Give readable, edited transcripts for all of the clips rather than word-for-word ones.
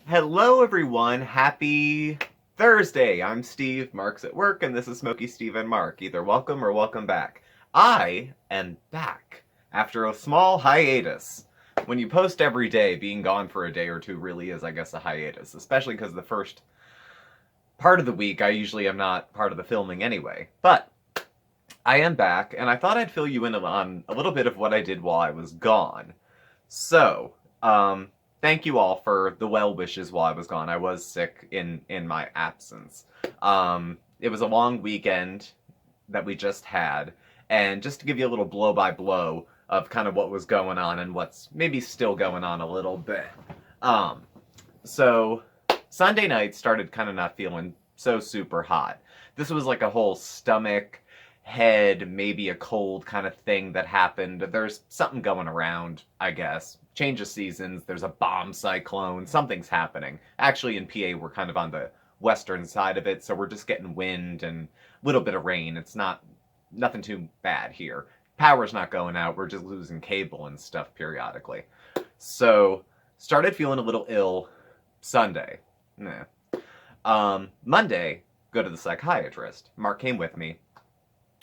Hello, everyone. Happy Thursday. I'm Steve. Mark's at work, and this is Smokey, Steve, and Mark. Either welcome or welcome back. I am back after a small hiatus. When you post every day, being gone for a day or two really is, I guess, a hiatus, especially because the first part of the week I usually am not part of the filming anyway. But I am back, and I thought I'd fill you in on a little bit of what I did while I was gone. So, thank you all for the well wishes while I was gone. I was sick in my absence. It was a long weekend that we just had, and just to give you a little blow by blow of kind of what was going on and what's maybe still going on a little bit. Um, so Sunday night started kind of not feeling so super hot. This was like a whole stomach, head, maybe a cold kind of thing that happened. There's something going around, I guess. Change of seasons, there's a bomb cyclone, something's happening. Actually, in PA, we're kind of on the western side of it, so we're just getting wind and a little bit of rain. It's nothing too bad here. Power's not going out, we're just losing cable and stuff periodically. So, started feeling a little ill Sunday. Nah. Monday, go to the psychiatrist. Mark came with me.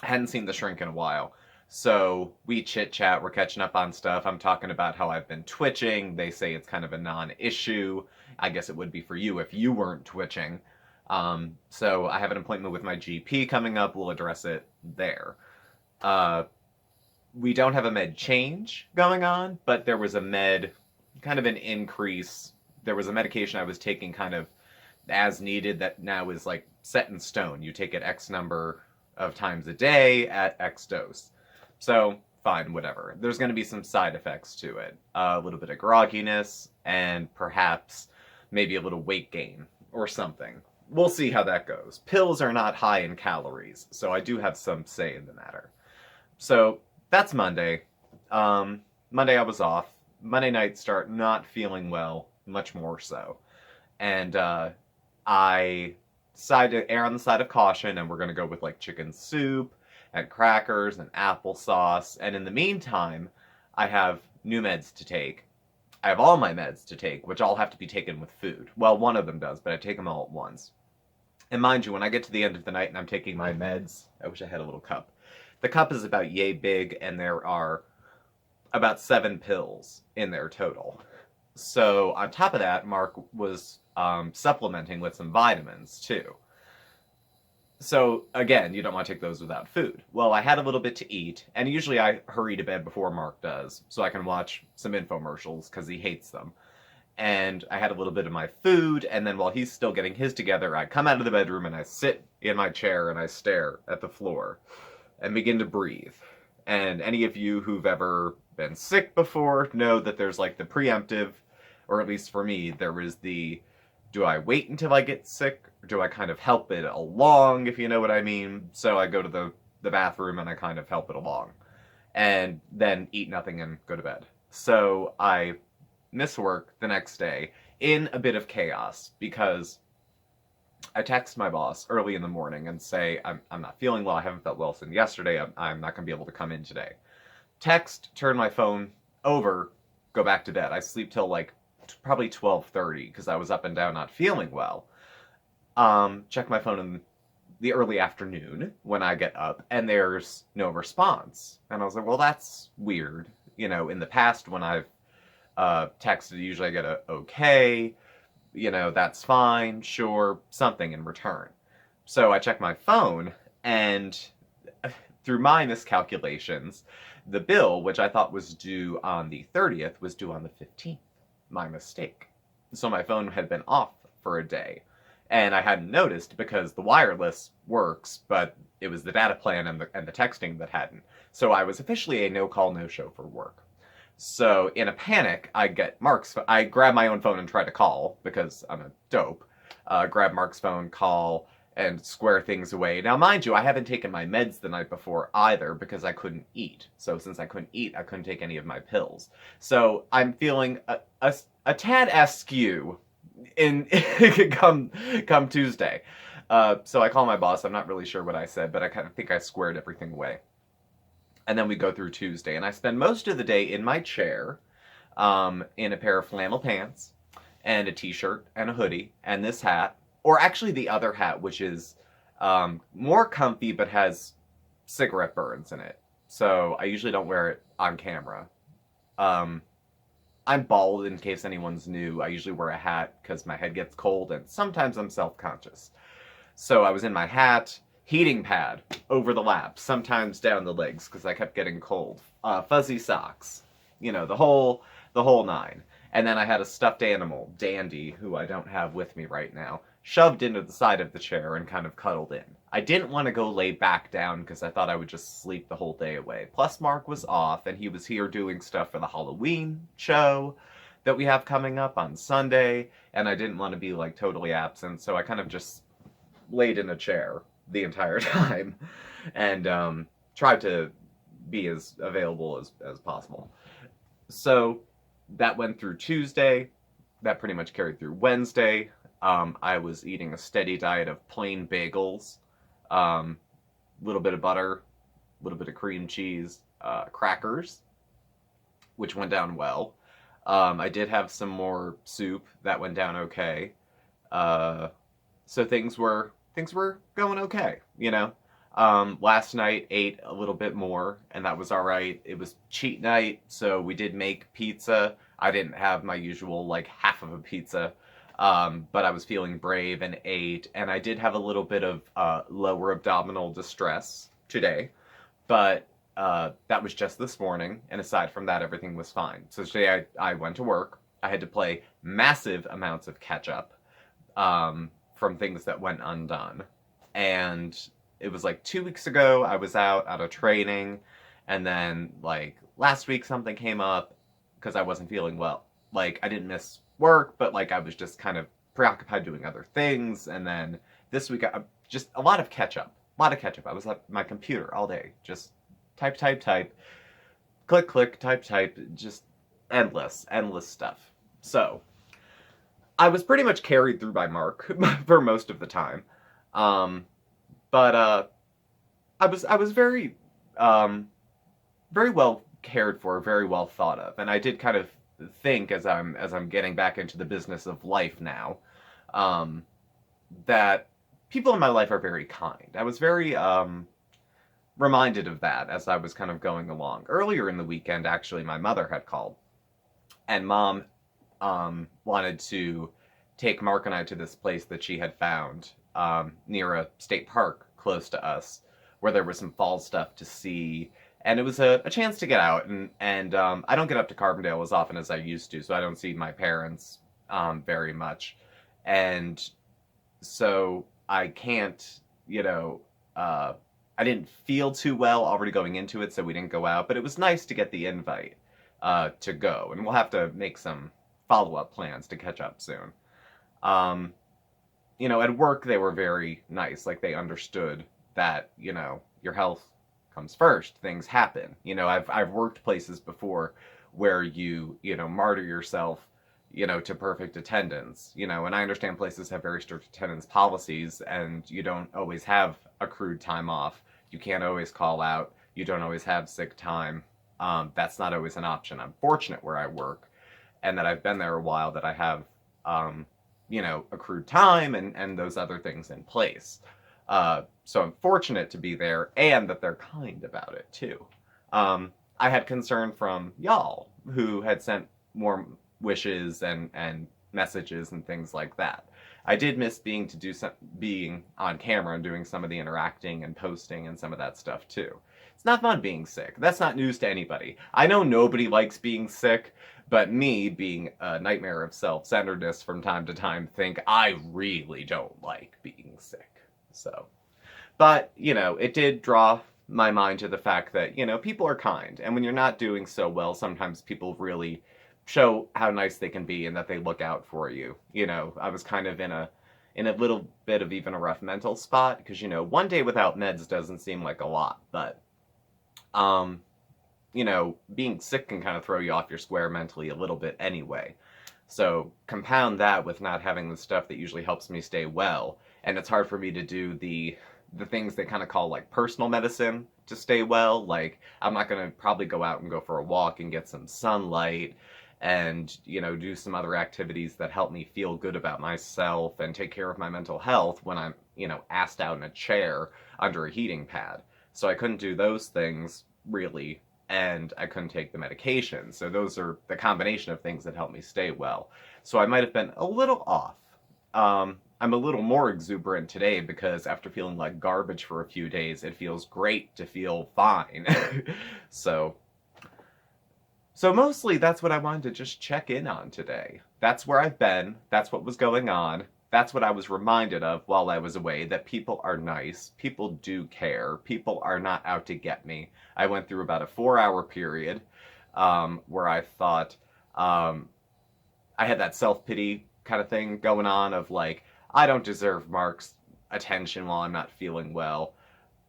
Hadn't seen the shrink in a while. So we chit chat, we're catching up on stuff. I'm talking about how I've been twitching. They say it's kind of a non issue. I guess it would be for you if you weren't twitching. So I have an appointment with my GP coming up. We'll address it there. We don't have a med change going on, but there was a kind of an increase. There was a medication I was taking kind of as needed that now is like set in stone. You take it X number of times a day at X dose. So, fine, whatever. There's going to be some side effects to it. A little bit of grogginess, and perhaps maybe a little weight gain or something. We'll see how that goes. Pills are not high in calories, so I do have some say in the matter. So, that's Monday. Monday I was off. Monday night start not feeling well, much more so. And I decided to err on the side of caution, and we're going to go with like chicken soup and crackers and applesauce. And in the meantime, I have new meds to take. I have all my meds to take, which all have to be taken with food. Well, one of them does, but I take them all at once. And mind you, when I get to the end of the night and I'm taking my meds, I wish I had a little cup. The cup is about yay big, and there are about 7 pills in there total. So on top of that, Mark was supplementing with some vitamins too. So again, you don't want to take those without food. Well, I had a little bit to eat, and usually I hurry to bed before Mark does, so I can watch some infomercials because he hates them. And I had a little bit of my food, and then while he's still getting his together, I come out of the bedroom and I sit in my chair and I stare at the floor and begin to breathe. And any of you who've ever been sick before know that there's like the preemptive, or at least for me, there is the do I wait until I get sick, or do I kind of help it along, if you know what I mean? So I go to the bathroom and I kind of help it along. And then eat nothing and go to bed. So I miss work the next day in a bit of chaos because I text my boss early in the morning and say, I'm not feeling well, I haven't felt well since yesterday, I'm not going to be able to come in today. Text, turn my phone over, go back to bed. I sleep till like probably 12:30 because I was up and down not feeling well. Check my phone in the early afternoon when I get up, and there's no response. And I was like, well, that's weird. You know, in the past when I've texted, usually I get a okay, you know, that's fine, sure, something in return. So I check my phone, and through my miscalculations, the bill, which I thought was due on the 30th, was due on the 15th. My mistake. So my phone had been off for a day, and I hadn't noticed because the wireless works, but it was the data plan and the texting that hadn't. So I was officially a no call, no show for work. So in a panic, I grab my own phone and try to call because I'm a dope. Grab Mark's phone, call, and square things away. Now, mind you, I haven't taken my meds the night before either because I couldn't eat. So since I couldn't eat, I couldn't take any of my pills. So I'm feeling a tad askew in come Tuesday. So I call my boss. I'm not really sure what I said, but I kind of think I squared everything away. And then we go through Tuesday, and I spend most of the day in my chair, in a pair of flannel pants, and a t-shirt and a hoodie and this hat, or actually the other hat, which is more comfy but has cigarette burns in it. So I usually don't wear it on camera. Um, I'm bald in case anyone's new. I usually wear a hat because my head gets cold and sometimes I'm self-conscious. So I was in my hat, heating pad over the laps, sometimes down the legs because I kept getting cold. Fuzzy socks, the whole nine. And then I had a stuffed animal, Dandy, who I don't have with me right now, shoved into the side of the chair and kind of cuddled in. I didn't want to go lay back down because I thought I would just sleep the whole day away. Plus, Mark was off and he was here doing stuff for the Halloween show that we have coming up on Sunday, and I didn't want to be like totally absent, so I kind of just laid in a chair the entire time and tried to be as available as possible. So that went through Tuesday. That pretty much carried through Wednesday. I was eating a steady diet of plain bagels, little bit of butter, a little bit of cream cheese, crackers, which went down well. I did have some more soup that went down okay. So things were going okay, you know. Last night ate a little bit more, and that was all right. It was cheat night, so we did make pizza. I didn't have my usual like half of a pizza, but I was feeling brave and ate. And I did have a little bit of lower abdominal distress today, but that was just this morning. And aside from that, everything was fine. So today I went to work. I had to play massive amounts of catch up from things that went undone, and it was like 2 weeks ago I was out of training, and then like last week something came up because I wasn't feeling well. Like I didn't miss work, but like I was just kind of preoccupied doing other things. And then this week just a lot of catch up. I was at my computer all day, just type, click, click, type, just endless stuff. So I was pretty much carried through by Mark for most of the time. But I was very very well cared for, very well thought of, and I did kind of think as I'm getting back into the business of life now, that people in my life are very kind. I was very reminded of that as I was kind of going along. Earlier in the weekend, actually, my mother had called, and Mom wanted to take Mark and I to this place that she had found near a state park close to us, where there was some fall stuff to see, and it was a chance to get out. And I don't get up to Carbondale as often as I used to, so I don't see my parents very much, and so I can't, I didn't feel too well already going into it, so we didn't go out. But it was nice to get the invite to go, and we'll have to make some follow-up plans to catch up soon. At work they were very nice. Like they understood that, your health comes first. Things happen. I've worked places before where you martyr yourself, to perfect attendance, and I understand places have very strict attendance policies, and you don't always have accrued time off. You can't always call out. You don't always have sick time. That's not always an option. I'm fortunate where I work, and that I've been there a while, that I have, accrued time and those other things in place. So I'm fortunate to be there, and that they're kind about it too. I had concern from y'all who had sent more wishes and messages and things like that. I did miss being on camera and doing some of the interacting and posting and some of that stuff too. It's not fun being sick. That's not news to anybody. I know nobody likes being sick, but me, being a nightmare of self-centeredness from time to time, think I really don't like being sick. So, but, it did draw my mind to the fact that, people are kind. And when you're not doing so well, sometimes people really show how nice they can be and that they look out for you. I was kind of in a little bit of even a rough mental spot because, one day without meds doesn't seem like a lot, but being sick can kind of throw you off your square mentally a little bit anyway. So compound that with not having the stuff that usually helps me stay well, and it's hard for me to do the things they kind of call like personal medicine to stay well. Like I'm not going to probably go out and go for a walk and get some sunlight and, do some other activities that help me feel good about myself and take care of my mental health when I'm, assed out in a chair under a heating pad. So I couldn't do those things really, and I couldn't take the medication. So those are the combination of things that help me stay well. So I might have been a little off. I'm a little more exuberant today because after feeling like garbage for a few days, it feels great to feel fine. So mostly that's what I wanted to just check in on today. That's where I've been. That's what was going on. That's what I was reminded of while I was away, that people are nice. People do care. People are not out to get me. I went through about a 4-hour period where I thought I had that self-pity kind of thing going on of like, I don't deserve Mark's attention while I'm not feeling well.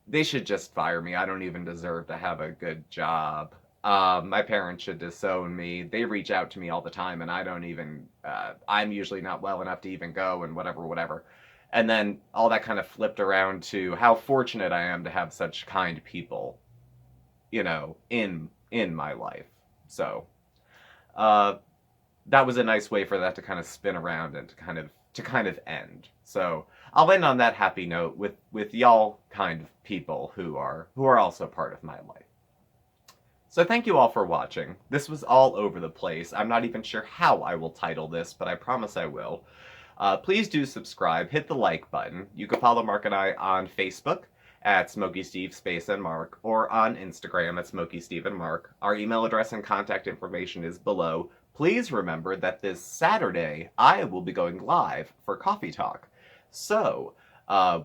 They should just fire me. I don't even deserve to have a good job. My parents should disown me. They reach out to me all the time, and I don't even, I'm usually not well enough to even go, and whatever. And then all that kind of flipped around to how fortunate I am to have such kind people, in my life. So, that was a nice way for that to kind of spin around and to kind of end. So I'll end on that happy note with y'all kind of people who are also part of my life. So thank you all for watching. This was all over the place. I'm not even sure how I will title this, but I promise I will. Please do subscribe, hit the like button. You can follow Mark and I on Facebook at SmokeySteveAndMarc or on Instagram at SmokeySteveAndMarc. Our email address and contact information is below. Please remember that this Saturday, I will be going live for Coffee Talk. So,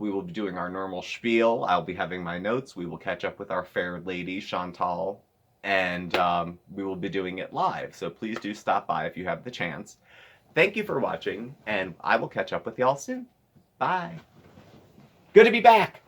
we will be doing our normal spiel. I'll be having my notes. We will catch up with our fair lady, Chantal, and we will be doing it live. So please do stop by if you have the chance. Thank you for watching, and I will catch up with y'all soon. Bye. Good to be back.